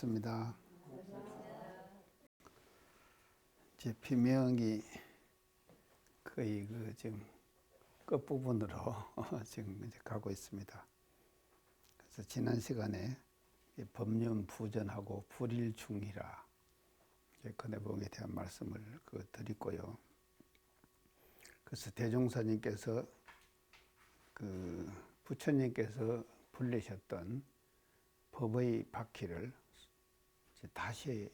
반갑습니다. 이제 비명이 거의 지금 끝부분으로 지금 이제 가고 있습니다. 그래서 지난 시간에 법륜부전하고 불일중이라 근해봉에 대한 말씀을 드렸고요. 그래서 대종사님께서 부처님께서 불리셨던 법의 바퀴를 다시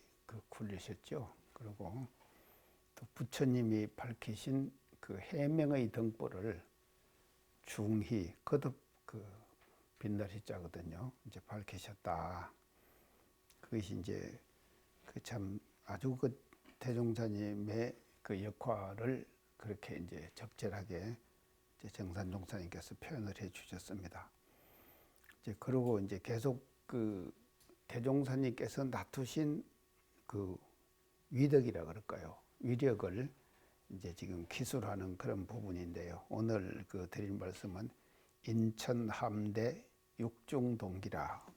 굴리셨죠. 그리고 또 부처님이 밝히신 해명의 등불을 중히 거듭 빛나리 자거든요. 이제 밝히셨다. 그것이 이제 참 아주 대종사님의 역할을 그렇게 이제 적절하게 정산종사님께서 표현을 해 주셨습니다. 이제 그러고 이제 계속 대종사님께서 놔두신 위덕이라 그럴까요? 위력을 이제 지금 기술하는 그런 부분인데요. 오늘 드린 말씀은 인천함대 육중동기라.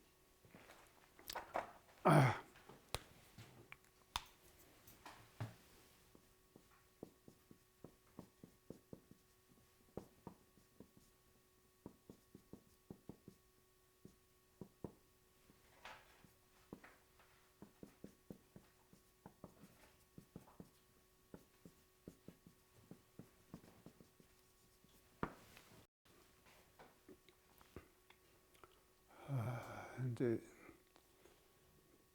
이제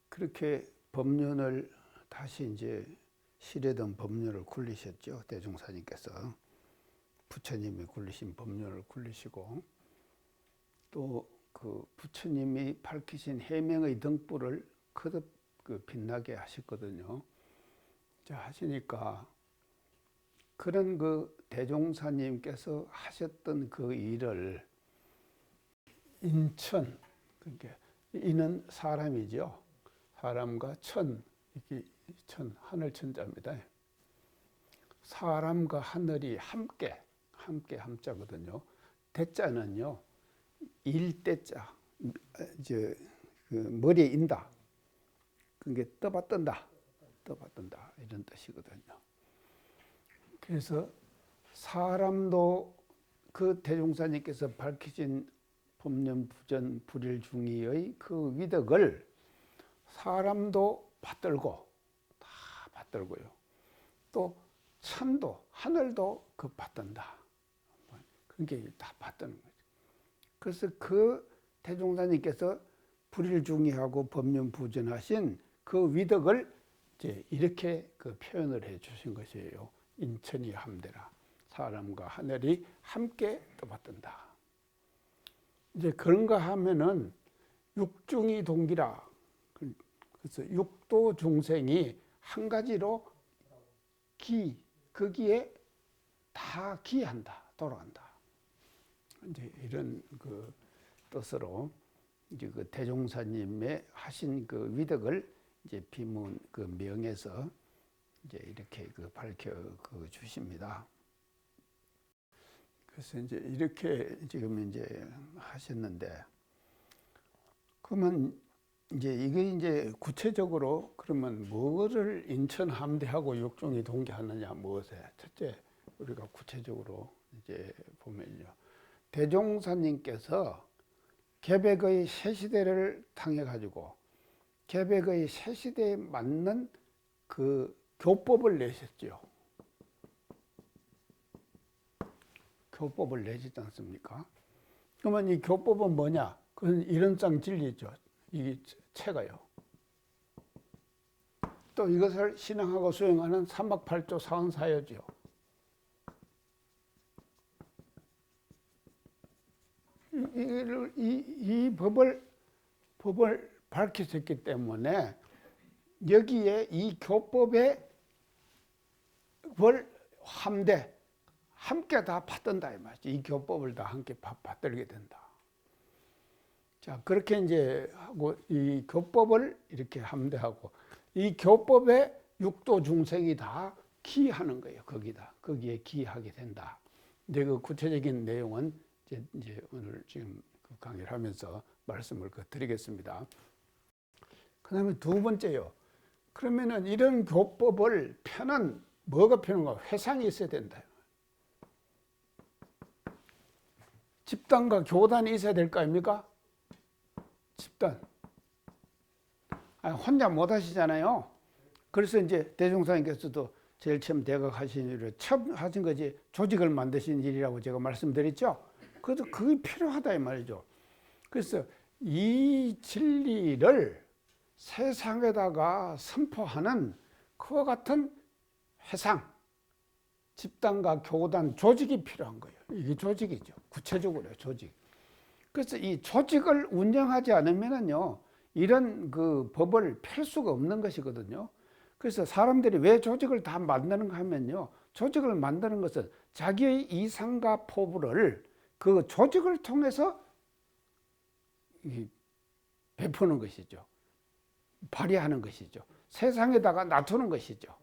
그렇게 법륜을 다시 이제 실에던 법륜을 굴리셨죠. 대종사님께서 부처님이 굴리신 법륜을 굴리시고 또 부처님이 밝히신 해명의 등불을 거듭 빛나게 하셨거든요. 자, 하시니까 그런 대종사님께서 하셨던 일을 인천, 그러니까 이는 사람이죠. 사람과 이게 하늘 천자입니다. 사람과 하늘이 함께 함자거든요. 대자는요, 일대자, 머리에 인다. 그게 떠받든다 이런 뜻이거든요. 그래서 사람도 대종사님께서 밝히신 법륜부전 불일중의의 위덕을 사람도 받들고 다 받들고요. 또 천도 하늘도 받든다. 그게 다 받드는 거죠. 그래서 대종사님께서 불일중의하고 법륜부전하신 위덕을 이제 이렇게 표현을 해 주신 것이에요. 인천이 함대라. 사람과 하늘이 함께 떠받든다. 이제 그런가 하면은 육중이 동기라. 그래서 육도 중생이 한 가지로 거기에 다 기한다, 돌아간다. 이제 이런 뜻으로 이제 대종사님의 하신 위덕을 이제 비문 명에서 이제 이렇게 밝혀 주십니다. 그래서 이제 이렇게 지금 이제 하셨는데, 그러면 이제 이게 이제 구체적으로 그러면 뭐를 인천함대하고 육중이 동기하느냐, 무엇에? 첫째, 우리가 구체적으로 이제 보면요. 대종사님께서 개백의 새 시대를 당해가지고 개백의 새 시대에 맞는 교법을 내셨죠. 교법을 내시지 않습니까? 그러면 이 교법은 뭐냐? 그건 일원상 진리죠. 이 체가요. 또 이것을 신앙하고 수행하는 삼박팔조 사언사여죠. 이 법을 밝히셨기 때문에 여기에 이 교법의 함께 다 받든다 이 말이죠. 이 교법을 다 함께 받들게 된다. 자, 그렇게 이제 하고 이 교법을 이렇게 함대하고 이 교법에 육도 중생이 다 기하는 거예요. 거기에 기하게 된다. 이제 구체적인 내용은 이제 오늘 지금 강의를 하면서 말씀을 드리겠습니다. 그다음에 두 번째요. 그러면은 이런 교법을 펴는 뭐가 펴는가? 회상이 있어야 된다. 집단과 교단이 있어야 될 거 아닙니까? 집단. 혼자 못 하시잖아요. 그래서 이제 대종사님께서도 제일 처음 대각 하신 일을 처음 하신 거지 조직을 만드신 일이라고 제가 말씀드렸죠. 그래도 그게 필요하다 이 말이죠. 그래서 이 진리를 세상에다가 선포하는 그와 같은 회상, 집단과 교단, 조직이 필요한 거예요. 이게 조직이죠. 구체적으로 조직. 그래서 이 조직을 운영하지 않으면은요, 이런 그 법을 펼 수가 없는 것이거든요. 그래서 사람들이 왜 조직을 다 만드는가 하면요, 조직을 만드는 것은 자기의 이상과 포부를 그 조직을 통해서 베푸는 것이죠. 발휘하는 것이죠. 세상에다가 놔두는 것이죠.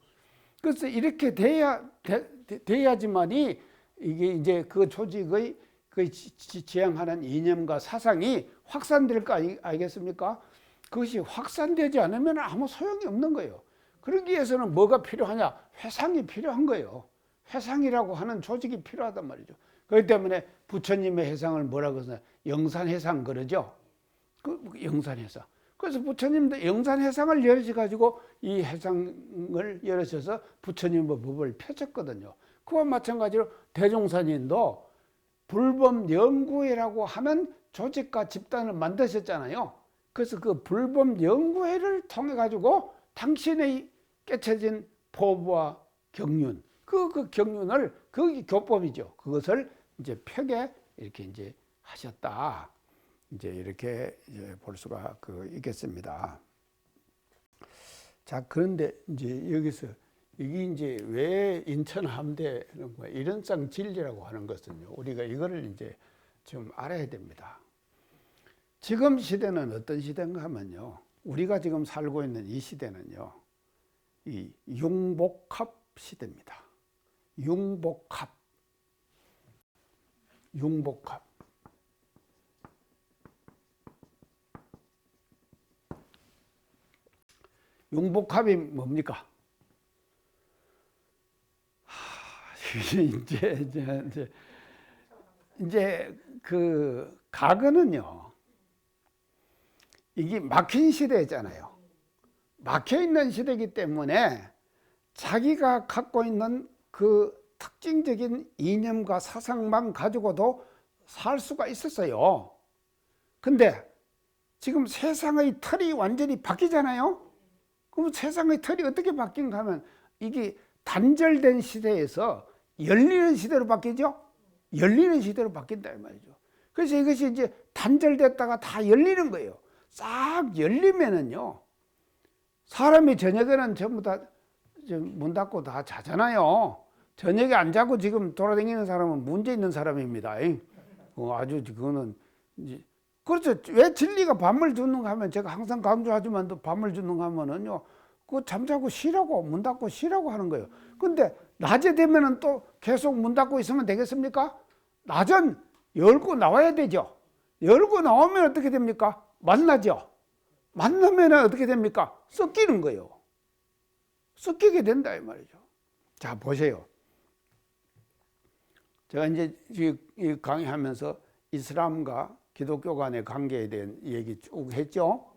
그래서 이렇게 돼야지만이 이게 이제 그 조직의 그 지향하는 이념과 사상이 확산될 거 아니겠습니까? 그것이 확산되지 않으면 아무 소용이 없는 거예요. 그러기 위해서는 뭐가 필요하냐? 회상이 필요한 거예요. 회상이라고 하는 조직이 필요하단 말이죠. 그렇기 때문에 부처님의 회상을 뭐라고 해서 영산회상 그러죠. 그 영산회상. 그래서 부처님도 영산회상을 열으셔가지고 이 회상을 열으셔서 부처님의 법을 펼쳤거든요. 그와 마찬가지로 대종사님도 불법연구회라고 하는 조직과 집단을 만드셨잖아요. 그래서 그 불법연구회를 통해 가지고 당신의 깨쳐진 포부와 경륜, 그 경륜을 그게 교법이죠. 그것을 이제 펴게 이렇게 이제 하셨다. 이제 이렇게 이제 볼 수가 있겠습니다. 자, 그런데 이제 여기서 이게 이제 왜 인천 함대 일원상 진리라고 하는 것은요, 우리가 이거를 이제 좀 알아야 됩니다. 지금 시대는 어떤 시대인가 하면요, 우리가 지금 살고 있는 이 시대는요, 이 융복합 시대입니다. 융복합. 융복합이 뭡니까? 이제 그 과거는요, 이게 막힌 시대잖아요. 막혀 있는 시대이기 때문에 자기가 갖고 있는 그 특징적인 이념과 사상만 가지고도 살 수가 있었어요. 근데 지금 세상의 틀이 완전히 바뀌잖아요. 그럼 세상의 틀이 어떻게 바뀐가 하면 이게 단절된 시대에서 열리는 시대로 바뀌죠. 열리는 시대로 바뀐다 이 말이죠. 그래서 이것이 이제 단절됐다가 다 열리는 거예요. 싹 열리면은요, 사람이 저녁에는 전부 다 문 닫고 다 자잖아요. 저녁에 안 자고 지금 돌아다니는 사람은 문제 있는 사람입니다. 아주 그거는 이제 그렇죠. 왜 진리가 밤을 주는가 하면 제가 항상 강조하지만도 밤을 주는가 하면은요, 그 잠자고 쉬라고 문 닫고 쉬라고 하는 거예요. 근데 낮에 되면은 또 계속 문 닫고 있으면 되겠습니까? 낮은 열고 나와야 되죠. 열고 나오면 어떻게 됩니까? 만나죠. 만나면 어떻게 됩니까? 섞이는 거예요. 섞이게 된다 이 말이죠. 자, 보세요. 제가 이제 강의하면서 이슬람과 기독교 간의 관계에 대한 얘기 쭉 했죠.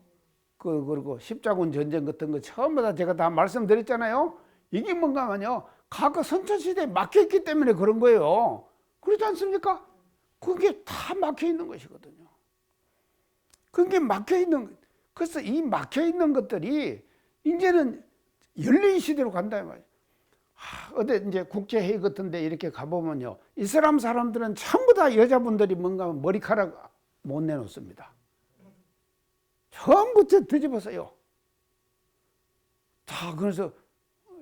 그리고 십자군 전쟁 같은 거 처음부터 다 제가 다 말씀드렸잖아요. 이게 뭔가 하면요, 과거 선천시대에 막혀있기 때문에 그런 거예요. 그렇지 않습니까? 그게 다 막혀있는 것이거든요. 그게 막혀있는, 그래서 이 막혀있는 것들이 이제는 열린 시대로 간다 말이에요. 어디 이제 국제회의 같은 데 이렇게 가보면요, 이슬람 사람들은 전부 다 여자분들이 뭔가 머리카락 못 내놓습니다. 처음부터 뒤집어서요. 다 그래서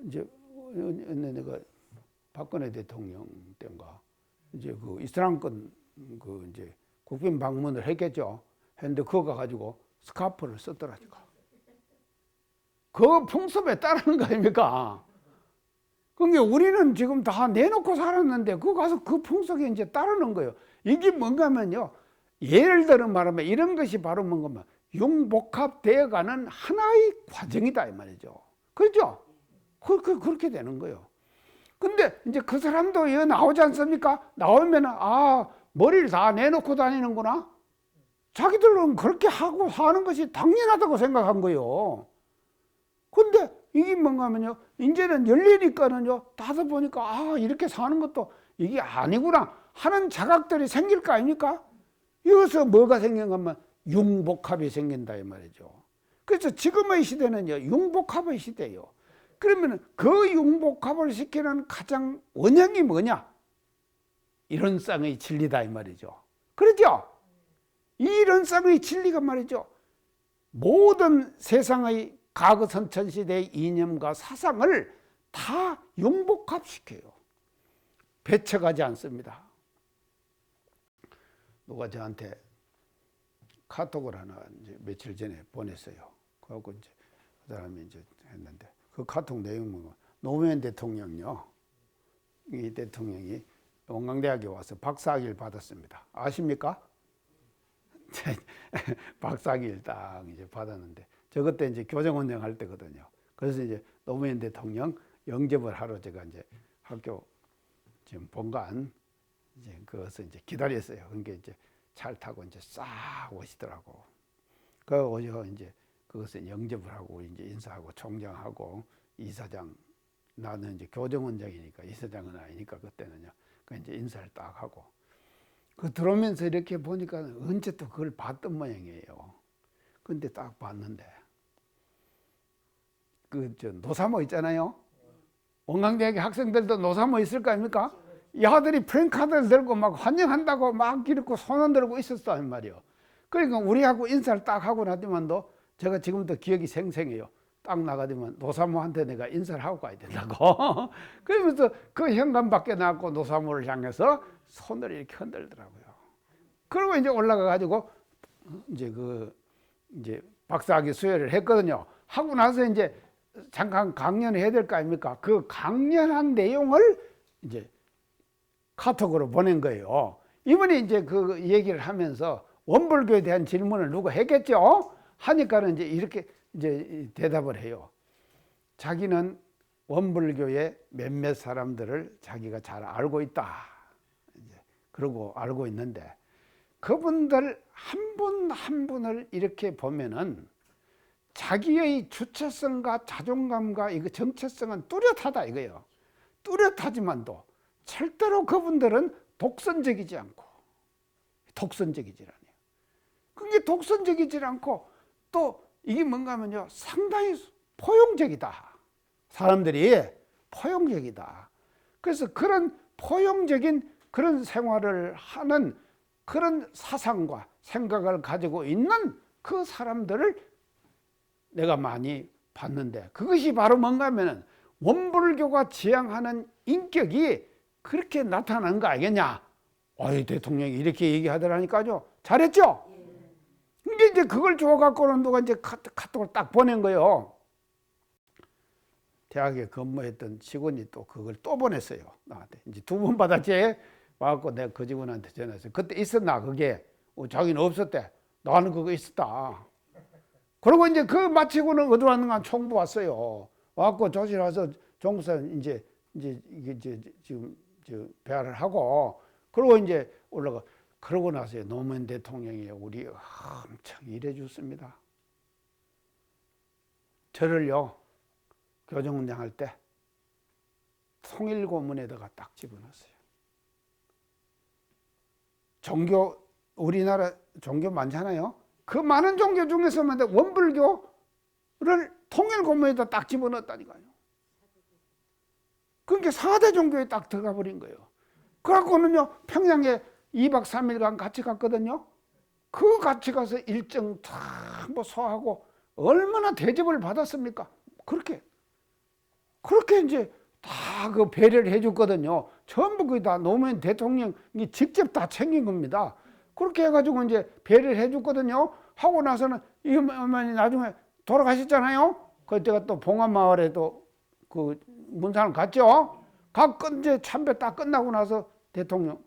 이제 내가 박근혜 대통령 때인가 이제 그 이슬람권 그 이제 국빈 방문을 했겠죠. 했는데 그거 가지고 스카프를 썼더라니까. 그 풍습에 따르는 거 아닙니까? 그러니까 우리는 지금 다 내놓고 살았는데 그거 가서 그 풍속에 이제 따르는 거예요. 이게 뭔가 하면요, 예를 들어 말하면 이런 것이 바로 뭔가 하면 융복합되어가는 하나의 과정이다 이 말이죠. 그렇죠? 그렇게 되는 거예요. 근데 이제 그 사람도 여기 나오지 않습니까? 나오면은 머리를 다 내놓고 다니는구나. 자기들은 그렇게 하고 사는 것이 당연하다고 생각한 거예요. 근데 이게 뭔가 하면요, 이제는 열리니까는요, 따다 보니까 이렇게 사는 것도 이게 아니구나 하는 자각들이 생길 거 아닙니까? 여기서 뭐가 생긴가면 융복합이 생긴다 이 말이죠. 그래서 지금의 시대는요, 융복합의 시대예요. 그러면 그 융복합을 시키는 가장 원형이 뭐냐? 이론상의 진리다 이 말이죠. 그렇죠? 이 이론상의 진리가 말이죠, 모든 세상의 과거 선천시대의 이념과 사상을 다 융복합시켜요. 배척하지 않습니다. 누가 저한테 카톡을 하나 이제 며칠 전에 보냈어요. 그래갖고 이제 그 사람이 이제 했는데, 그 카톡 내용은 노무현 대통령요, 이 대통령이 원광대학에 와서 박사학위를 받았습니다. 아십니까? 박사학위를 딱 이제 받았는데, 저 그때 이제 교정원장 할 때거든요. 그래서 이제 노무현 대통령 영접을 하러 제가 이제 학교 지금 본관 이제 그것을 이제 기다렸어요. 그러니까 이제 차를 타고 이제 싹 오시더라고. 그 오셔 이제 그것을 영접을 하고 이제 인사하고 총장하고 이사장, 나는 이제 교정원장이니까 이사장은 아니니까 그때는요. 그 이제 인사를 딱 하고, 그 들어오면서 이렇게 보니까 언제 또 그걸 봤던 모양이에요. 근데 딱 봤는데 그 저 노사모 있잖아요. 원광대학의 학생들도 노사모 있을 거 아닙니까? 이 아들이 프랭카드를 들고 막 환영한다고 막 이렇게 손을 들고 있었단 말이에요. 그러니까 우리하고 인사를 딱 하고 나더만도 제가 지금도 기억이 생생해요. 딱 나가더만 노사모한테 내가 인사를 하고 가야 된다고. 그러면서 그 현관 밖에 나가고 노사모를 향해서 손을 이렇게 흔들더라고요. 그리고 이제 올라가 가지고 이제 박사학위 수여를 했거든요. 하고 나서 이제 잠깐 강연을 해야 될 거 아닙니까? 그 강연한 내용을 이제 카톡으로 보낸 거예요. 이분이 이제 그 얘기를 하면서 원불교에 대한 질문을 누가 했겠죠? 하니까는 이제 이렇게 이제 대답을 해요. 자기는 원불교의 몇몇 사람들을 자기가 잘 알고 있다. 이제 그러고 알고 있는데, 그분들 한 분 한 분을 이렇게 보면은 자기의 주체성과 자존감과 이거 정체성은 뚜렷하다 이거예요. 뚜렷하지만도 절대로 그분들은 독선적이지 않고, 독선적이지 않아요. 그게 독선적이지 않고 또 이게 뭔가 하면요, 상당히 포용적이다. 사람들이 포용적이다. 그래서 그런 포용적인 그런 생활을 하는 그런 사상과 생각을 가지고 있는 그 사람들을 내가 많이 봤는데, 그것이 바로 뭔가 하면은 원불교가 지향하는 인격이 그렇게 나타나는 거 알겠냐? 대통령이 이렇게 얘기하더라니까요. 잘했죠? 근데 이제 그걸 줘갖고는 누가 이제 카톡을 딱 보낸 거예요. 대학에 근무했던 직원이 또 그걸 또 보냈어요. 나한테. 이제 2번 받았지? 와갖고 내가 그 직원한테 전화했어요. 그때 있었나, 그게? 자기는 없었대. 나는 그거 있었다. 그리고 이제 그 마치고는 어디 왔는가 총부 왔어요. 와갖고 조실 와서 종부사 이제 지금 배화를 하고, 그리고 이제 올라가. 그러고 나서 노무현 대통령이 우리 엄청 일해 줬습니다. 저를요, 교정원장 할 때 통일고문에다가 딱 집어넣었어요. 종교, 우리나라 종교 많잖아요. 그 많은 종교 중에서만 원불교를 통일고문에다 딱 집어넣었다니까요. 그러니까 4대 종교에 딱 들어가 버린 거예요. 그래갖고는요, 평양에 2박 3일간 같이 갔거든요. 그 같이 가서 일정 다 뭐 소하고 얼마나 대접을 받았습니까? 그렇게 이제 다 그 배려를 해줬거든요. 전부 그게 다 노무현 대통령이 직접 다 챙긴 겁니다. 그렇게 해가지고 이제 배려를 해줬거든요. 하고 나서는 이 어머니 나중에 돌아가셨잖아요. 그때가 또 봉안마을에도 그 문산을 갔죠. 이제 참배 딱 끝나고 나서 대통령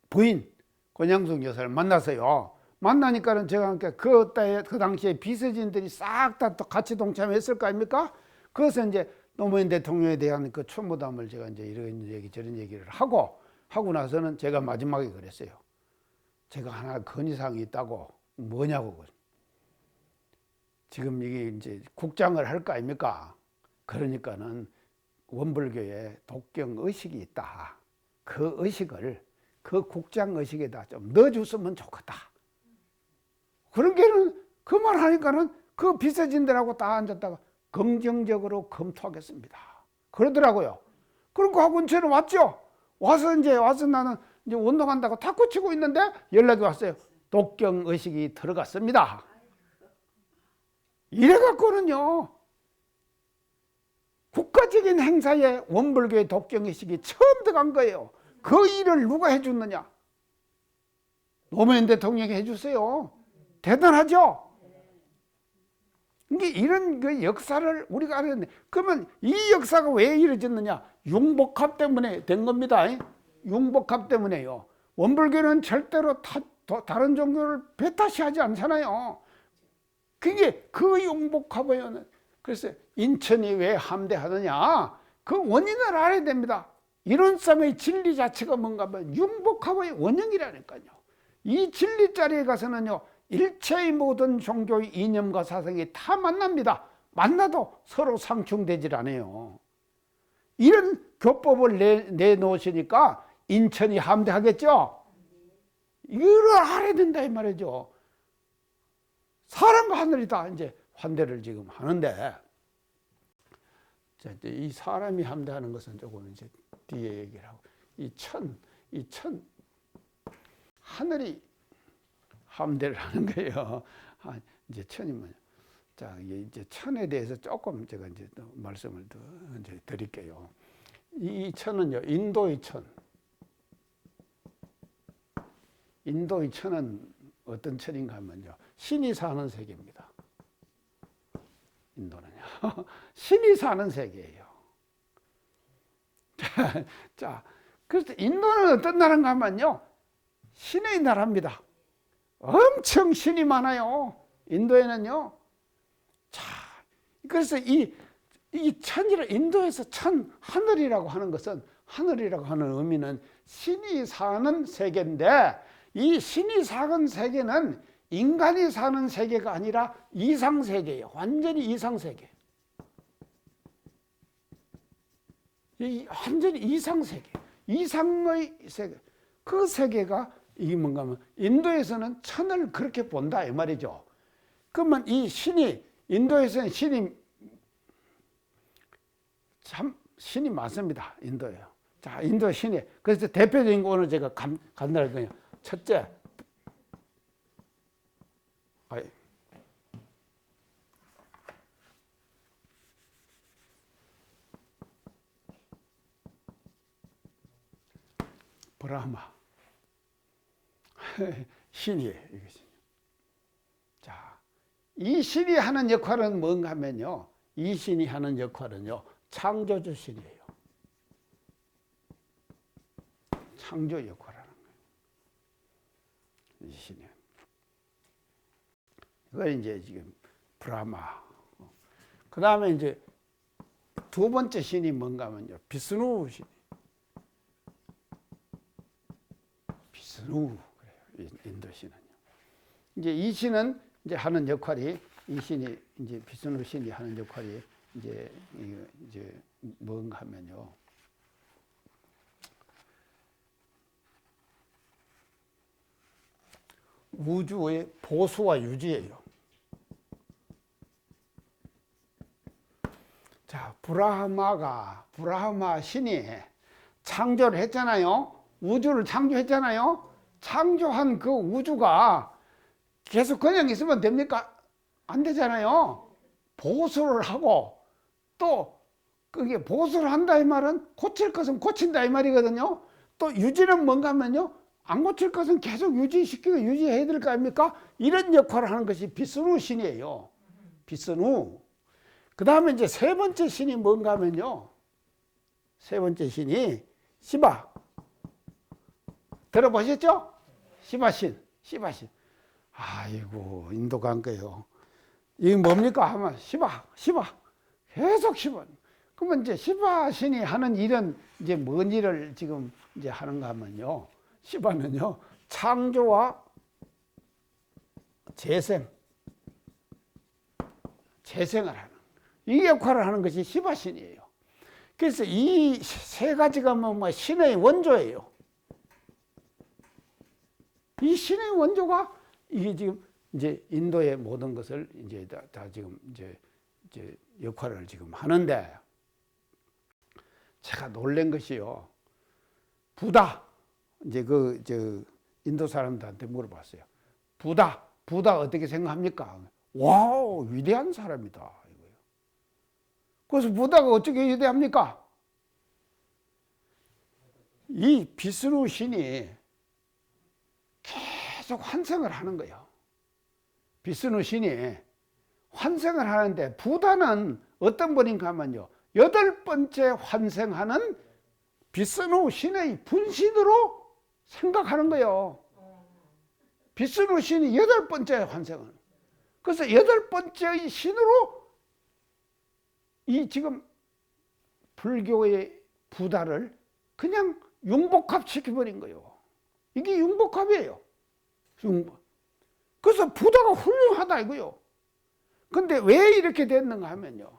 부인 권양숙 여사를 만났어요. 만나니까는 제가 그러니까 그 당시에 비서진들이 싹 다 같이 동참했을 거 아닙니까? 그것은 이제 노무현 대통령에 대한 그 추모담을 제가 이제 이런 얘기 저런 얘기를 하고 나서는 제가 마지막에 그랬어요. 제가 하나 건의사항이 있다고. 뭐냐고. 지금 이게 이제 국장을 할 거 아닙니까? 그러니까는 원불교에 독경 의식이 있다. 그 의식을 그 국장 의식에다 좀 넣어줬으면 좋겠다. 그런 게는 그 말 하니까는 그 비서진들하고 다 앉았다가 긍정적으로 검토하겠습니다. 그러더라고요. 그러고 하고 저는 왔죠. 와서 나는 이제 운동한다고 탁구 치고 있는데 연락이 왔어요. 독경 의식이 들어갔습니다. 이래갖고는요, 국가적인 행사에 원불교의 독경 의식이 처음 들어간 거예요. 그 일을 누가 해줬느냐? 노무현 대통령이 해주세요. 대단하죠? 이게 이런 그 역사를 우리가 알아야 돼. 그러면 이 역사가 왜 이루어졌느냐? 융복합 때문에 된 겁니다. 융복합 때문에요. 원불교는 절대로 다른 종교를 배타시하지 않잖아요. 그게 그 융복합이에요. 그래서 인천이 왜 함대하느냐? 그 원인을 알아야 됩니다. 이런 싸움의 진리 자체가 뭔가 하면 융복합의 원형이라니까요. 이 진리 자리에 가서는요, 일체의 모든 종교의 이념과 사상이 다 만납니다. 만나도 서로 상충되질 않아요. 이런 교법을 내놓으시니까 인천이 함대하겠죠? 이걸 알아야 된다 이 말이죠. 사람과 하늘이 다 이제 환대를 지금 하는데, 자, 이제 이 사람이 함대하는 것은 조금 이제 뒤에 얘기를 하고, 이 하늘이 함대를 하는 거예요. 이제 천이 뭐냐. 자, 이제 천에 대해서 조금 제가 이제 또 말씀을 더 이제 드릴게요. 이 천은요, 인도의 천. 인도의 천은 어떤 천인가 하면요, 신이 사는 세계입니다. 인도는요. 신이 사는 세계예요. 자, 그래서 인도는 어떤 나라인가 하면요, 신의 나라입니다. 엄청 신이 많아요. 인도에는요. 자, 그래서 이 천이라, 인도에서 천, 하늘이라고 하는 것은, 하늘이라고 하는 의미는 신이 사는 세계인데, 이 신이 사는 세계는 인간이 사는 세계가 아니라 이상세계예요. 완전히 이상세계. 완전히 이상세계. 이상의 세계. 그 세계가 이게 뭔가 하면 인도에서는 천을 그렇게 본다 이 말이죠. 그러면 이 신이, 인도에서는 신이 많습니다. 인도예요. 자, 인도 신이. 그래서 대표적인 거 오늘 제가 간단할 거예요. 첫째, 브라마. 신이에요. 이것이. 자, 이 신이 하는 역할은 뭔가 하면요, 이 신이 하는 역할은요, 창조주 신이에요. 창조 역할을 하는 거예요. 이 신이. 이거 이제 지금 브라마. 그 다음에 이제 두 번째 신이 뭔가 하면요, 비스누 신. 비스누. 인도 신은요. 이제 이 신은 이제 하는 역할이, 이 신이 이제 비스누 신이 하는 역할이 이제 뭔가 하면요, 우주의 보수와 유지예요. 자, 브라마 신이 창조를 했잖아요. 우주를 창조했잖아요. 창조한 그 우주가 계속 그냥 있으면 됩니까? 안 되잖아요. 보수를 하고, 또 그게 보수를 한다 이 말은 고칠 것은 고친다 이 말이거든요. 또 유지는 뭔가 하면요, 안 고칠 것은 계속 유지시키고 유지해야 될 거 아닙니까? 이런 역할을 하는 것이 비스누 신이에요. 비스누. 그 다음에 이제 세 번째 신이 뭔가 하면요, 세 번째 신이 시바. 들어보셨죠? 시바신. 아이고, 인도 간 거예요. 이게 뭡니까? 하면 시바, 계속 시바. 그러면 이제 시바 신이 하는 일은 이제 뭔 일을 지금 이제 하는가 하면요. 시바는요, 창조와 재생을 하는, 이 역할을 하는 것이 시바 신이에요. 그래서 이 세 가지가 뭐 신의 원조예요. 이 신의 원조가 이게 지금 이제 인도의 모든 것을 이제 다 지금 이제 역할을 지금 하는데, 제가 놀란 것이요. 부다, 이제 인도 사람들한테 물어봤어요. 부다 어떻게 생각합니까? 와우, 위대한 사람이다 이거예요. 그래서 부다가 어떻게 위대합니까? 이 비스누 신이 계속 환생을 하는 거예요. 비스누 신이 환생을 하는데, 부다는 어떤 분인가 하면요, 8번째 환생하는 비스누 신의 분신으로 생각하는 거예요. 비스누 신이 8번째 환생을. 그래서 8번째의 신으로 이 지금 불교의 부다를 그냥 융복합 시켜버린 거예요. 이게 융복합이에요. 그래서 부다가 훌륭하다 이거요. 근데 왜 이렇게 됐는가 하면요,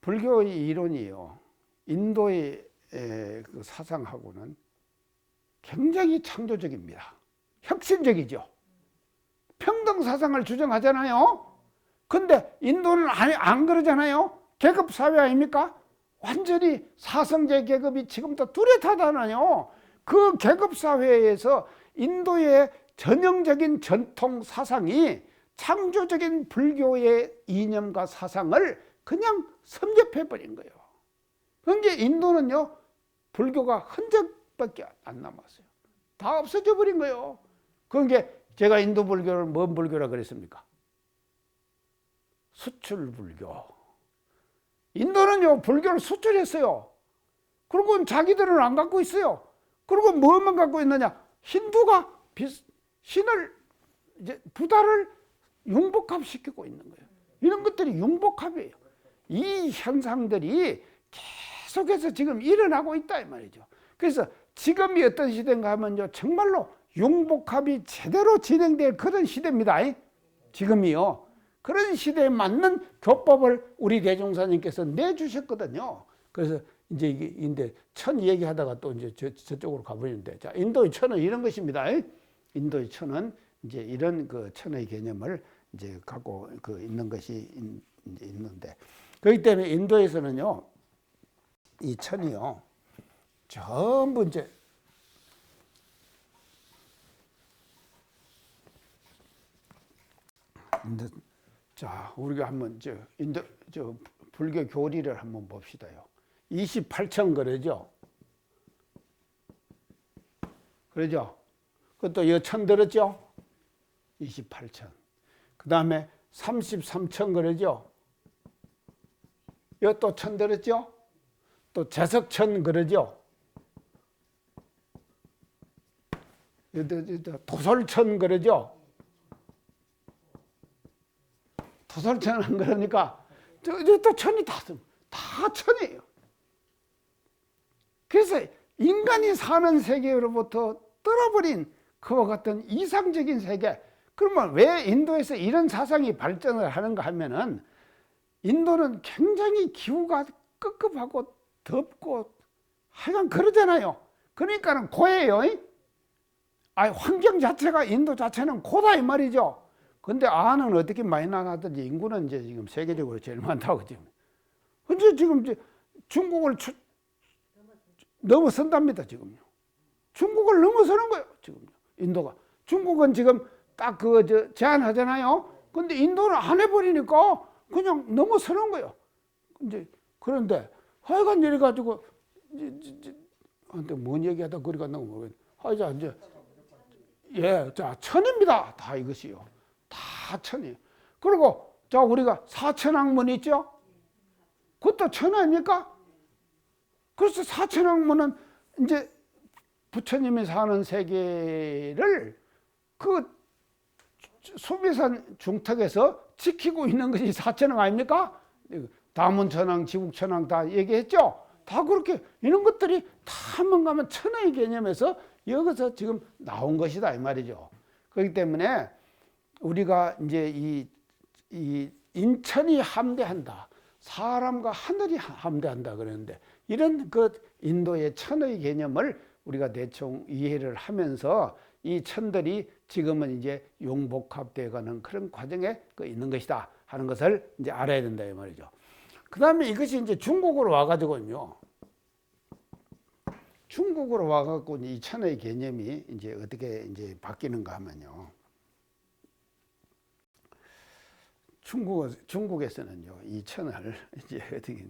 불교의 이론이요, 인도의 그 사상하고는 굉장히 창조적입니다. 혁신적이죠. 평등 사상을 주장하잖아요. 근데 인도는 안 그러잖아요. 계급 사회 아닙니까? 완전히 사성제 계급이 지금도 뚜렷하잖아요. 그 계급 사회에서 인도의 전형적인 전통 사상이 창조적인 불교의 이념과 사상을 그냥 섭렵해버린 거예요. 그러니까 인도는요, 불교가 흔적밖에 안 남았어요. 다 없어져 버린 거예요. 그러니까 제가 인도 불교를 뭔 불교라 그랬습니까? 수출 불교. 인도는요, 불교를 수출했어요. 그리고 자기들은 안 갖고 있어요. 그리고 뭐만 갖고 있느냐? 힌두가 신을, 이제 부다를 융복합시키고 있는 거예요. 이런 것들이 융복합이에요. 이 현상들이 계속해서 지금 일어나고 있다 이 말이죠. 그래서 지금이 어떤 시대인가 하면요, 정말로 융복합이 제대로 진행될 그런 시대입니다. 지금이요. 그런 시대에 맞는 교법을 우리 대종사님께서 내주셨거든요. 그래서 이제 이게 천 얘기하다가 또 이제 저쪽으로 가버리는데, 자, 인도의 천은 이런 것입니다. 인도의 천은 이제 이런 그 천의 개념을 이제 갖고 있는 것이 이제 있는데, 그렇기 때문에 인도에서는요, 이 천이요, 전부 이제 자, 우리가 한번 불교 교리를 한번 봅시다요. 28천 그러죠? 그러죠? 그것도 여천 들었죠? 28천. 그 다음에 33천 그러죠? 이것도 천 들었죠? 또 제석천 그러죠? 도솔천 그러죠? 도솔천은 그러니까 또 천이 다 천이에요. 그래서 인간이 사는 세계로부터 떨어버린 그와 같은 이상적인 세계. 그러면 왜 인도에서 이런 사상이 발전을 하는가 하면은, 인도는 굉장히 기후가 꿉꿉하고 덥고 하여간 그러잖아요. 그러니까는 고해요. 환경 자체가, 인도 자체는 고다 이 말이죠. 근데 안은 어떻게 많이 나가든지 인구는 이제 지금 세계적으로 제일 많다고 지금. 근데 지금 이제 중국을 넘어선답니다, 지금요. 중국을 넘어서는 거예요, 지금요. 인도가. 중국은 지금 딱 제한하잖아요. 근데 인도는 안 해버리니까 그냥 넘어서는 거예요. 이제 그런데 하여간 이래가지고, 한테 뭔 얘기하다 거리가 너무 모르겠네. 하여간 이제, 예, 자, 천입니다. 다 이것이요. 다 천이에요. 그리고, 자, 우리가 사천왕문 있죠? 그것도 천 아닙니까? 그래서 사천왕문은 이제 부처님이 사는 세계를 수비산 중턱에서 지키고 있는 것이 사천왕 아닙니까? 다문천왕, 지국천왕 다 얘기했죠. 다 그렇게 이런 것들이 다 뭔가 하면 천의 개념에서 여기서 지금 나온 것이다 이 말이죠. 그렇기 때문에 우리가 이제 이 인천이 함대한다, 사람과 하늘이 함대한다 그러는데, 이런 그 인도의 천의 개념을 우리가 대충 이해를 하면서 이 천들이 지금은 이제 용복합되어 가는 그런 과정에 있는 것이다 하는 것을 이제 알아야 된다 이 말이죠. 그 다음에 이것이 이제 중국으로 와가지고요. 중국으로 와갖고 이 천의 개념이 이제 어떻게 이제 바뀌는가 하면요. 중국에서는요, 이 천을 이제 어떻게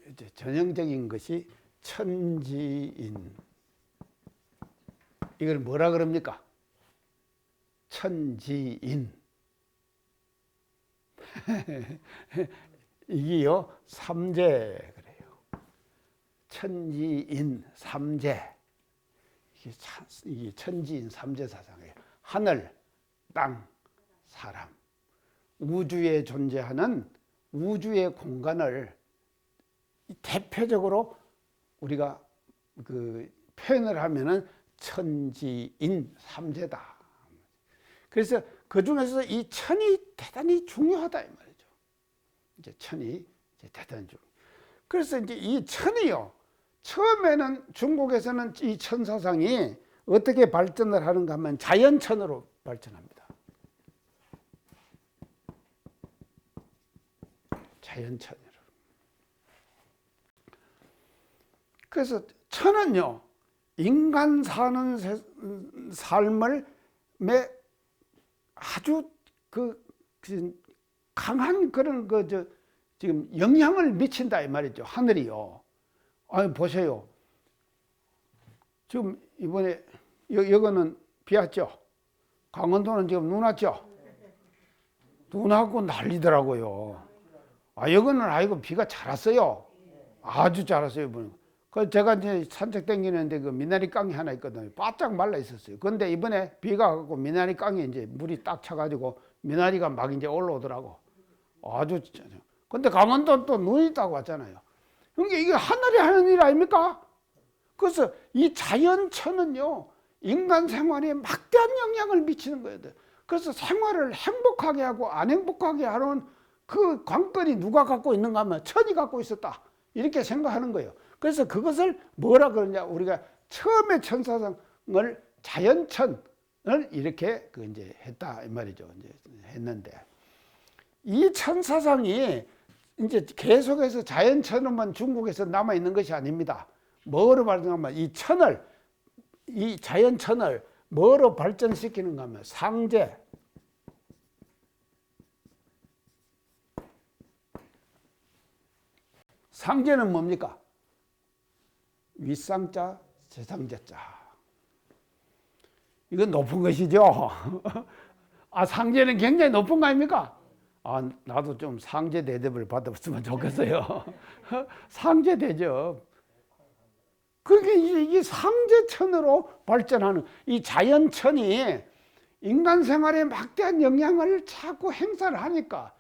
이제 전형적인 것이 천지인. 이걸 뭐라 그럽니까? 천지인. 이게요, 삼재 그래요. 천지인 삼재. 이게 천지인 삼재 사상이에요. 하늘, 땅, 사람. 우주에 존재하는 우주의 공간을 대표적으로 우리가 그 표현을 하면은 천지인 삼재다. 그래서 그 중에서 이 천이 대단히 중요하다 이 말이죠. 이제 천이 이제 대단히 중요. 그래서 이제 이 천이요, 처음에는 중국에서는 이 천 사상이 어떻게 발전을 하는가 하면 자연천으로 발전합니다. 자연천으로. 그래서 천은요, 인간 사는 삶을 아주 강한 그런 지금 영향을 미친다 이 말이죠. 하늘이요. 아니 보세요. 지금 이번에 여기는 비 왔죠. 강원도는 지금 눈 왔죠. 눈 왔고 난리더라고요. 여기는 아이고 비가 잘 왔어요. 아주 잘 왔어요 이번에. 그 제가 이제 산책 땡기는데 그 미나리 깡이 하나 있거든요. 바짝 말라 있었어요. 근데 이번에 비가 와갖고 미나리 깡에 이제 물이 딱 차가지고 미나리가 막 이제 올라오더라고. 아주. 근데 강원도 또 눈이 딱 왔잖아요. 그러니까 이게 하늘이 하는 일 아닙니까? 그래서 이 자연천은요, 인간 생활에 막대한 영향을 미치는 거예요. 그래서 생활을 행복하게 하고 안 행복하게 하는 그 관건이 누가 갖고 있는가 하면 천이 갖고 있었다. 이렇게 생각하는 거예요. 그래서 그것을 뭐라 그러냐, 우리가 처음에 천사상을 자연천을 이렇게 이제 했다 이 말이죠. 이제 했는데 이 천사상이 이제 계속해서 자연천으로만 중국에서 남아 있는 것이 아닙니다. 뭐로 발전하면 이 자연천을 뭐로 발전시키는가 하면 상제. 상제는 뭡니까? 윗상자, 재상제자. 이건 높은 것이죠. 상제는 굉장히 높은 거 아닙니까? 나도 좀 상제 대접을 받았으면 좋겠어요. 상제 대접. 그러니까 이게 상제천으로 발전하는 이 자연천이 인간 생활에 막대한 영향을 자꾸 행사를 하니까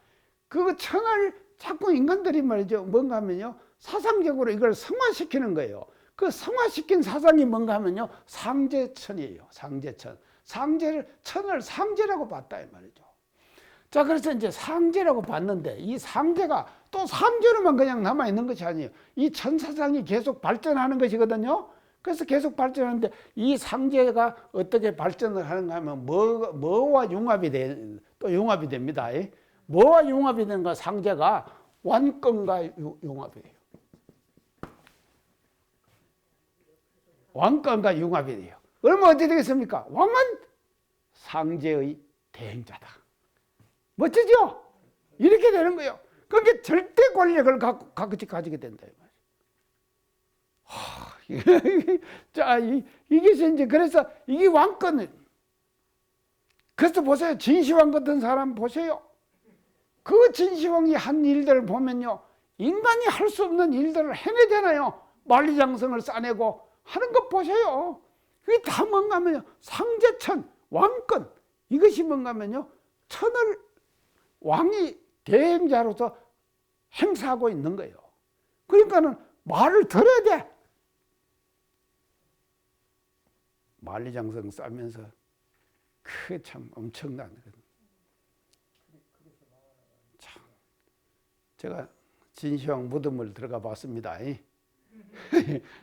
그 천을 자꾸 인간들이 말이죠. 뭔가 하면요, 사상적으로 이걸 성화시키는 거예요. 그 성화시킨 사상이 뭔가 하면요, 상제천이에요. 상제천. 천을 상제라고 봤다 이 말이죠. 자, 그래서 이제 상제라고 봤는데 이 상제가 또 상제로만 그냥 남아 있는 것이 아니에요. 이 천사상이 계속 발전하는 것이거든요. 그래서 계속 발전하는데 이 상제가 어떻게 발전을 하는가 하면 뭐와 융합이 됩니다. 뭐와 융합이 되는가? 상제가 완권과 융합이 돼요. 왕권과 융합이 돼요. 그러면 어떻게 되겠습니까? 왕은 상제의 대행자다. 멋지죠? 이렇게 되는 거예요. 그게 절대 권력을 가지게 된다. 자, 이게 이제 그래서 이게 왕권. 그래서 보세요. 진시황 같은 사람 보세요. 그 진시황이 한 일들을 보면요, 인간이 할 수 없는 일들을 해내잖아요. 만리장성을 싸내고 하는 것 보세요. 그게 다 뭔가 하면요, 상제천, 왕권, 이것이 뭔가 하면요, 천을 왕이 대행자로서 행사하고 있는 거예요. 그러니까는 말을 들어야 돼. 만리장성 싸면서 그 참 엄청난. 참 제가 진시황 무덤을 들어가 봤습니다.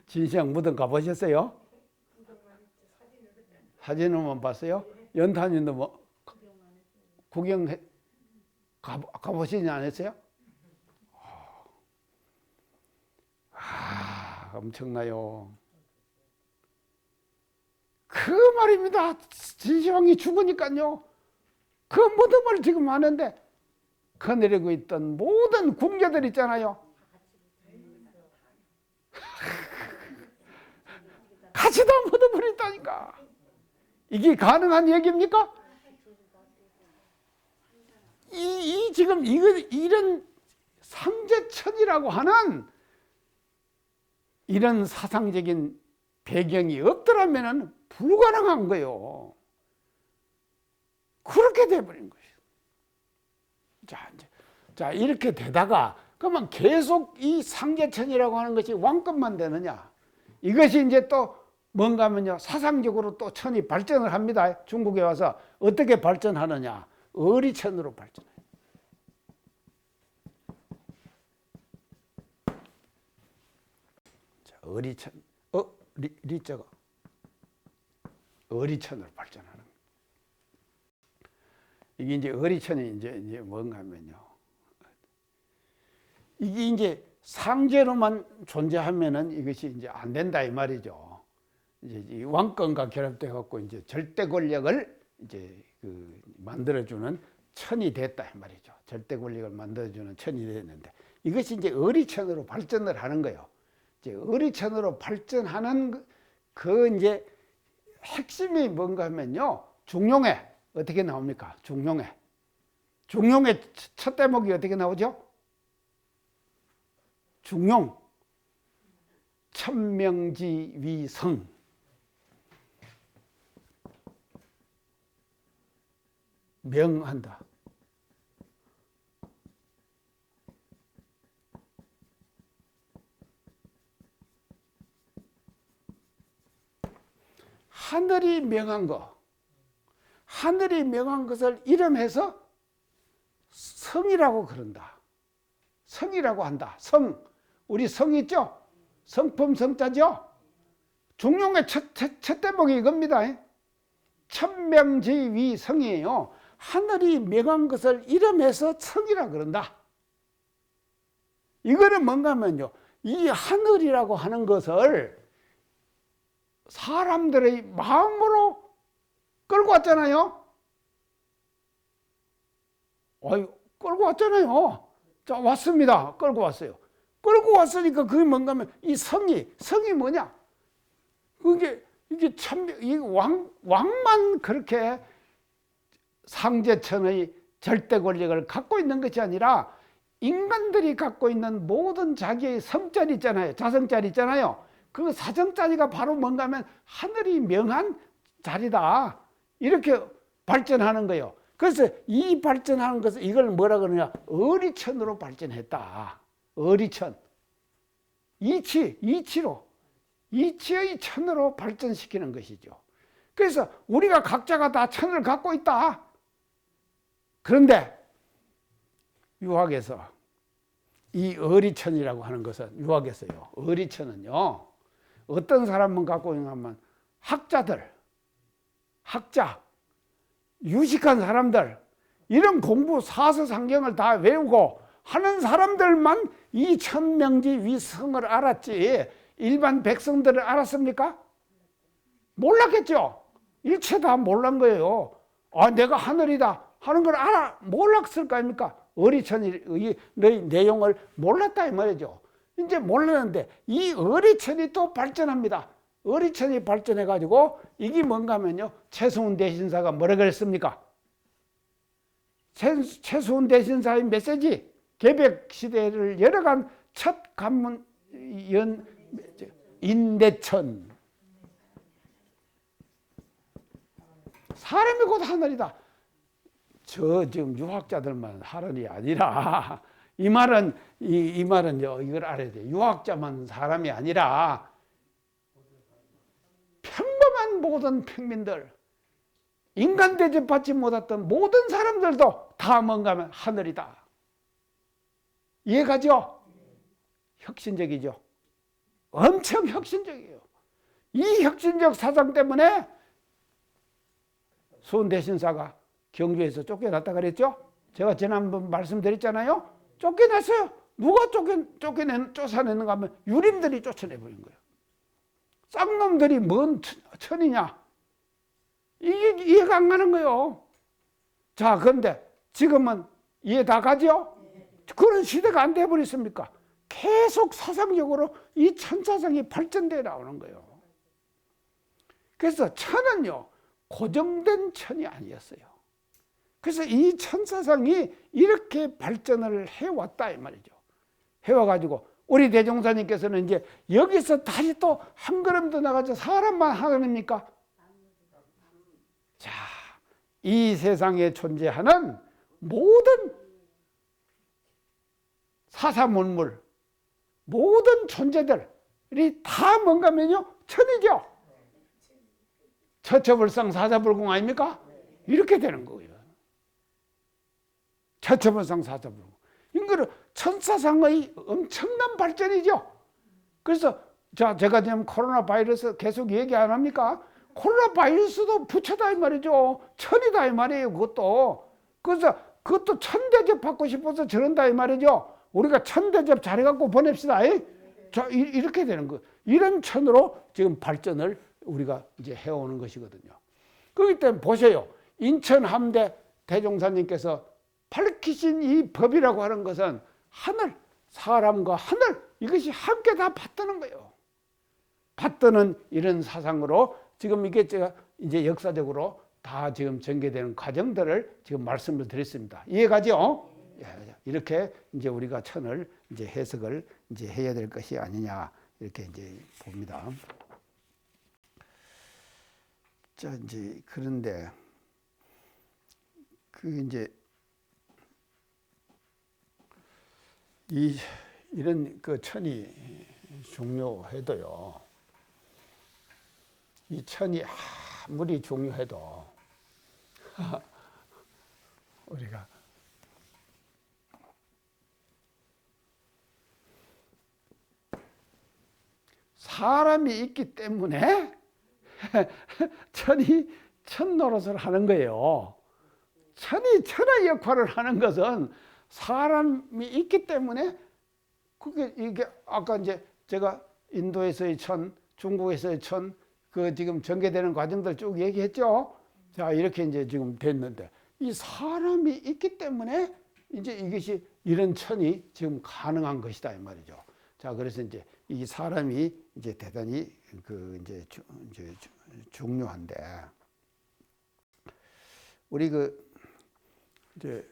진시황 무덤 가보셨어요? 사진으로만 봤어요? 연탄이도 뭐 구경 가보시지 않았어요? 엄청나요. 그 말입니다. 진시황이 죽으니까요, 그 무덤을 지금 하는데 거느리고 있던 모든 궁녀들 있잖아요. 같이 다 묻어버렸다니까. 이게 가능한 얘기입니까? 지금 이런 상제천이라고 하는 이런 사상적인 배경이 없더라면 불가능한 거예요. 그렇게 돼버린 거예요. 자, 이렇게 되다가 그러면 계속 이 상제천이라고 하는 것이 왕급만 되느냐? 이것이 이제 또 뭔가 하면요, 사상적으로 또 천이 발전을 합니다. 중국에 와서 어떻게 발전하느냐? 어리천으로 발전해요. 자, 어리천, 리자가 어리천으로 발전하는 거예요. 이게 이제 어리천이 이제 뭔가 하면요, 이게 이제 상제로만 존재하면은 이것이 이제 안 된다 이 말이죠. 이제 이 왕권과 결합돼 갖고 이제 절대 권력을 이제 만들어주는 천이 됐다 이 말이죠. 절대 권력을 만들어주는 천이 됐는데 이것이 이제 어리천으로 발전을 하는 거예요. 이제 어리천으로 발전하는 그 이제 핵심이 뭔가 하면요, 중용회 어떻게 나옵니까? 중용회 첫 대목이 어떻게 나오죠? 중용 천명지위성. 명한다. 하늘이 명한 거, 하늘이 명한 것을 이름해서 성이라고 그런다. 성이라고 한다. 성, 우리 성 있죠? 성품 성자죠? 중용의 첫 대목이 이겁니다. 천명지위성이에요. 하늘이 명한 것을 이름해서 성이라 그런다. 이거는 뭔가 하면요, 이 하늘이라고 하는 것을 사람들의 마음으로 끌고 왔잖아요. 끌고 왔잖아요. 자, 왔습니다. 끌고 왔어요. 끌고 왔으니까 그게 뭔가 하면 이 성이 뭐냐? 이게 참, 왕만 그렇게 상제천의 절대 권력을 갖고 있는 것이 아니라 인간들이 갖고 있는 모든 자기의 성자리 있잖아요. 자성자리 있잖아요. 그 사성자리가 바로 뭔가 하면 하늘이 명한 자리다. 이렇게 발전하는 거예요. 그래서 이 발전하는 것을 이걸 뭐라 그러냐? 어리천으로 발전했다. 어리천. 이치의 천으로 발전시키는 것이죠. 그래서 우리가 각자가 다 천을 갖고 있다. 그런데 유학에서 이 어리천이라고 하는 것은, 유학에서요, 어리천은요, 어떤 사람은 갖고 있냐면 학자들, 학자, 유식한 사람들, 이런 공부 사서상경을 다 외우고 하는 사람들만 이 천명지위성을 알았지 일반 백성들은 알았습니까? 몰랐겠죠. 일체 다 몰란 거예요. 내가 하늘이다 하는 걸 몰랐을 거 아닙니까? 어리천이 너희 내용을 몰랐다 이 말이죠. 이제 몰랐는데 이 어리천이 또 발전합니다. 어리천이 발전해 가지고 이게 뭔가 하면요, 최수훈 대신사가 뭐라 그랬습니까? 최수훈 대신사의 메시지, 개백 시대를 열어간 첫 관문 인대천. 사람이 곧 하늘이다. 저 지금 유학자들만 하늘이 아니라 이 말은 이걸 알아야 돼. 유학자만 사람이 아니라 평범한 모든 평민들, 인간 대접받지 못했던 모든 사람들도 다 뭔가 하면 하늘이다. 이해가죠? 혁신적이죠. 엄청 혁신적이에요. 이 혁신적 사상 때문에 수원대신사가 경주에서 쫓겨났다 그랬죠? 제가 지난번 말씀드렸잖아요. 쫓겨났어요. 누가 쫓아내는가 하면 유림들이 쫓아내버린 거예요. 쌍놈들이 뭔 천이냐? 이게 이해가 안 가는 거예요. 자, 그런데 지금은 이해 다 가죠? 그런 시대가 안 돼버렸습니까? 계속 사상적으로 이 천사상이 발전되어 나오는 거예요. 그래서 천은요, 고정된 천이 아니었어요. 그래서 이 천사상이 이렇게 발전을 해왔다 이 말이죠. 해와가지고 우리 대종사님께서는 이제 여기서 다시 또 한 걸음 더 나가서 사람만 하나입니까? 자, 이 세상에 존재하는 모든 사사문물, 모든 존재들이 다 뭔가면요, 천이죠. 처처불상 사사불공 아닙니까? 이렇게 되는 거예요. 처처불상 사사불공. 이거는 천사상의 엄청난 발전이죠. 그래서 제가 지금 코로나 바이러스 계속 얘기 안 합니까? 코로나 바이러스도 부처다 이 말이죠. 천이다 이 말이에요. 그래서 그것도 천대접 받고 싶어서 저런다 이 말이죠. 우리가 천대접 잘해갖고 보냅시다. 자, 이렇게 되는 거. 이런 천으로 지금 발전을 우리가 이제 해오는 것이거든요. 그렇기 때문에 보세요. 인천 함대 대종사님께서 밝히신 이 법이라고 하는 것은 하늘, 사람과 하늘, 이것이 함께 다 받드는 거예요. 받드는 이런 사상으로 지금 이게 제가 이제 역사적으로 다 지금 전개되는 과정들을 지금 말씀을 드렸습니다. 이해가죠? 이렇게 이제 우리가 천을 이제 해석을 이제 해야 될 것이 아니냐, 이렇게 이제 봅니다. 자, 이제 그런데 이제 이런 그 천이 중요해도요. 이 천이 아무리 중요해도 우리가 사람이 있기 때문에 천이 천 노릇을 하는 거예요. 천이 천의 역할을 하는 것은 사람이 있기 때문에 이게 아까 이제 제가 인도에서의 천, 중국에서의 천, 그 지금 전개되는 과정들 쭉 얘기했죠. 자, 이렇게 이제 지금 됐는데 이 사람이 있기 때문에 이제 이것이 이런 천이 지금 가능한 것이다 이 말이죠. 자, 그래서 이제 이 사람이 이제 대단히 이제 중요한데 우리 이제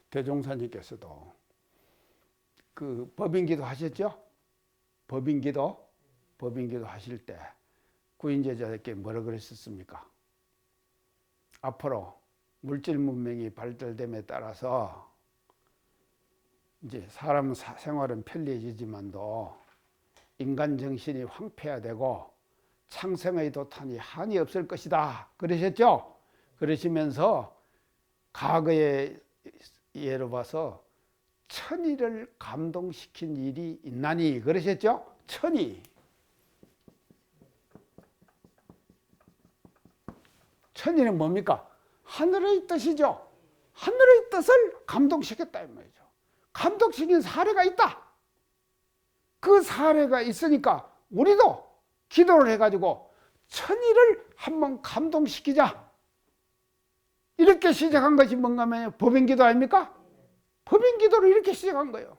대종사님께서도 법인기도 하셨죠? 법인기도 하실 때 구인제자들께 뭐라 그랬었습니까? 앞으로 물질 문명이 발달됨에 따라서 이제 사람 생활은 편리해지지만도 인간 정신이 황폐화되고 창생의 도탄이 한이 없을 것이다. 그러셨죠? 그러시면서 과거의 예로 봐서 천이를 감동시킨 일이 있나니 그러셨죠? 천이. 천이는 뭡니까? 하늘의 뜻이죠. 하늘의 뜻을 감동시켰다 이 말이죠. 감동시킨 사례가 있다. 그 사례가 있으니까 우리도 기도를 해가지고 천이를 한번 감동시키자. 이렇게 시작한 것이 뭔가 하면 법인기도 아닙니까? 법인기도를 이렇게 시작한 거예요.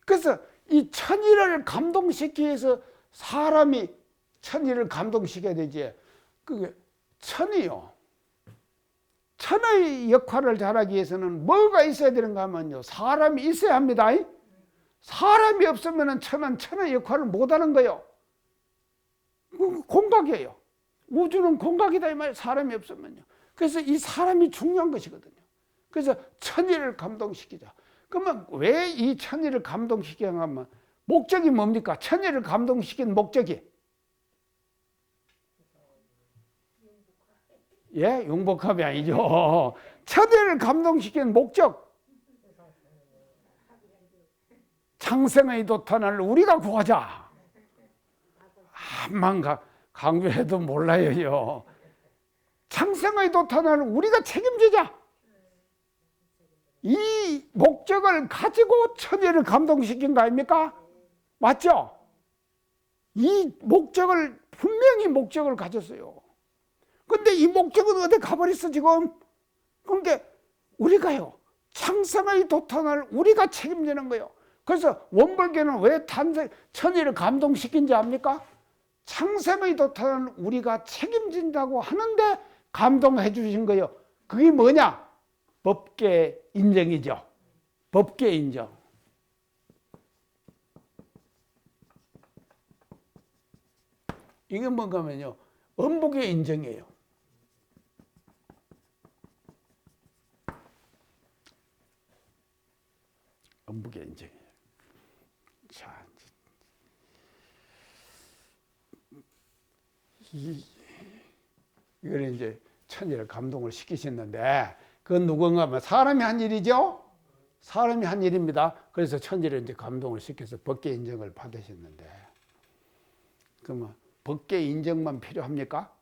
그래서 이 천이를 감동시키기 위해서 사람이 천이를 감동시켜야 되지. 그게 천이요. 천의 역할을 잘하기 위해서는 뭐가 있어야 되는가 하면요. 사람이 있어야 합니다. 사람이 없으면 천은 천의 역할을 못하는 거예요. 공각이에요. 우주는 공각이다 이 말이에요. 사람이 없으면요. 그래서 이 사람이 중요한 것이거든요. 그래서 천의를 감동시키자. 그러면 왜 이 천의를 감동시키냐 하면 목적이 뭡니까? 천의를 감동시킨 목적이 예, 융복합이 아니죠. 천의를 감동시킨 목적, 창생의 도탄을 우리가 구하자. 암만 강조해도 몰라요. 창생의 도탄을 우리가 책임지자. 이 목적을 가지고 천의를 감동시킨 거 아닙니까? 맞죠? 이 목적을 분명히 목적을 가졌어요. 근데 이 목적은 어디 가버렸어 지금? 그러니까 우리가요 창생의 도탄을 우리가 책임지는 거예요. 그래서 원불교는 왜 천의를 감동시킨지 압니까? 창생의 도탄을 우리가 책임진다고 하는데 감동해 주신 거예요. 그게 뭐냐? 법계 인정이죠. 법계 인정. 이게 뭔가 하면요 엄복의 인정이에요. 엄복의 인정이에요. 자, 이걸 이제 천의를 감동을 시키셨는데 그건 누군가 하면 사람이 한 일이죠. 사람이 한 일입니다. 그래서 천의를 이제 감동을 시켜서 법계 인정을 받으셨는데 그러면 법계 인정만 필요합니까?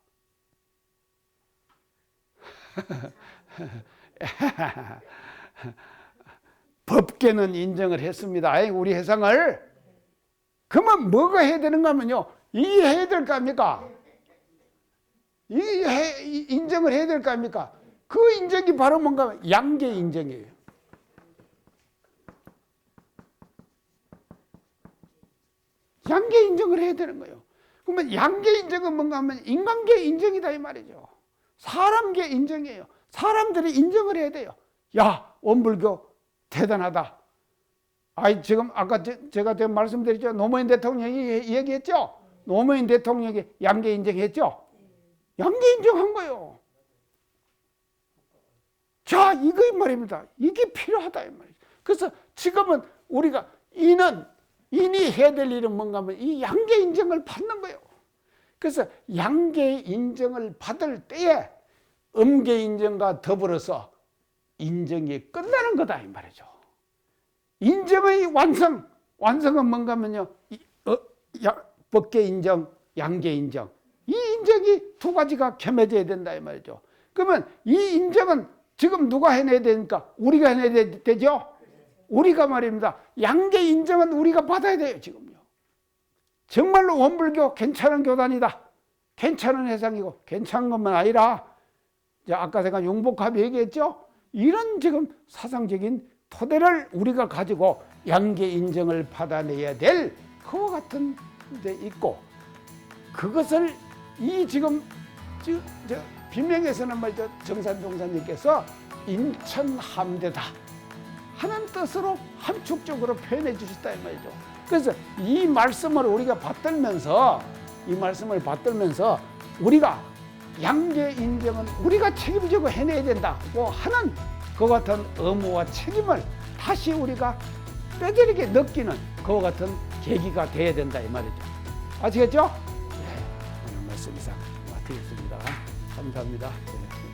법계는 인정을 했습니다. 우리 해상을. 그러면 뭐가 해야 되는가 하면요 이해해야 될 거 아닙니까? 인정을 해야 될 거 아닙니까? 그 인정이 바로 뭔가 하면 양계 인정이에요. 양계 인정을 해야 되는 거예요. 그러면 양계 인정은 뭔가 하면 인간계 인정이다 이 말이죠. 사람계 인정이에요. 사람들이 인정을 해야 돼요. 야, 원불교 대단하다. 지금 아까 제가 말씀드렸죠. 노무현 대통령이 얘기했죠. 노무현 대통령이 양계 인정했죠. 양계 인정한 거예요. 자, 이거 말입니다. 이게 필요하다 이 말이죠. 그래서 지금은 우리가 인이 해야 될 일은 뭔가 하면 이 양계 인정을 받는 거예요. 그래서 양계 인정을 받을 때에 음계 인정과 더불어서 인정이 끝나는 거다 이 말이죠. 인정의 완성은 뭔가 하면요 법계 인정, 양계 인정, 이 인정이 두 가지가 겸해져야 된다 이 말이죠. 그러면 이 인정은 지금 누가 해내야 되니까 우리가 해내야 되죠. 우리가 말입니다. 양계 인정은 우리가 받아야 돼요 지금요. 정말로 원불교 괜찮은 교단이다, 괜찮은 해상이고 괜찮은 것만 아니라 아까 제가 융복합 얘기했죠. 이런 지금 사상적인 토대를 우리가 가지고 양계 인정을 받아내야 될 그와 같은 데 있고, 그것을 이 지금 비명에서는 말이죠 정산동사님께서 인천함대다 하는 뜻으로 함축적으로 표현해 주셨다 이 말이죠. 그래서 이 말씀을 우리가 받들면서 우리가 양계 인정은 우리가 책임지고 해내야 된다고 하는 그 같은 의무와 책임을 다시 우리가 뼈저리게 느끼는 그와 같은 계기가 돼야 된다 이 말이죠. 아시겠죠? 네, 오늘 말씀 이상 마치겠습니다. 감사합니다. 네.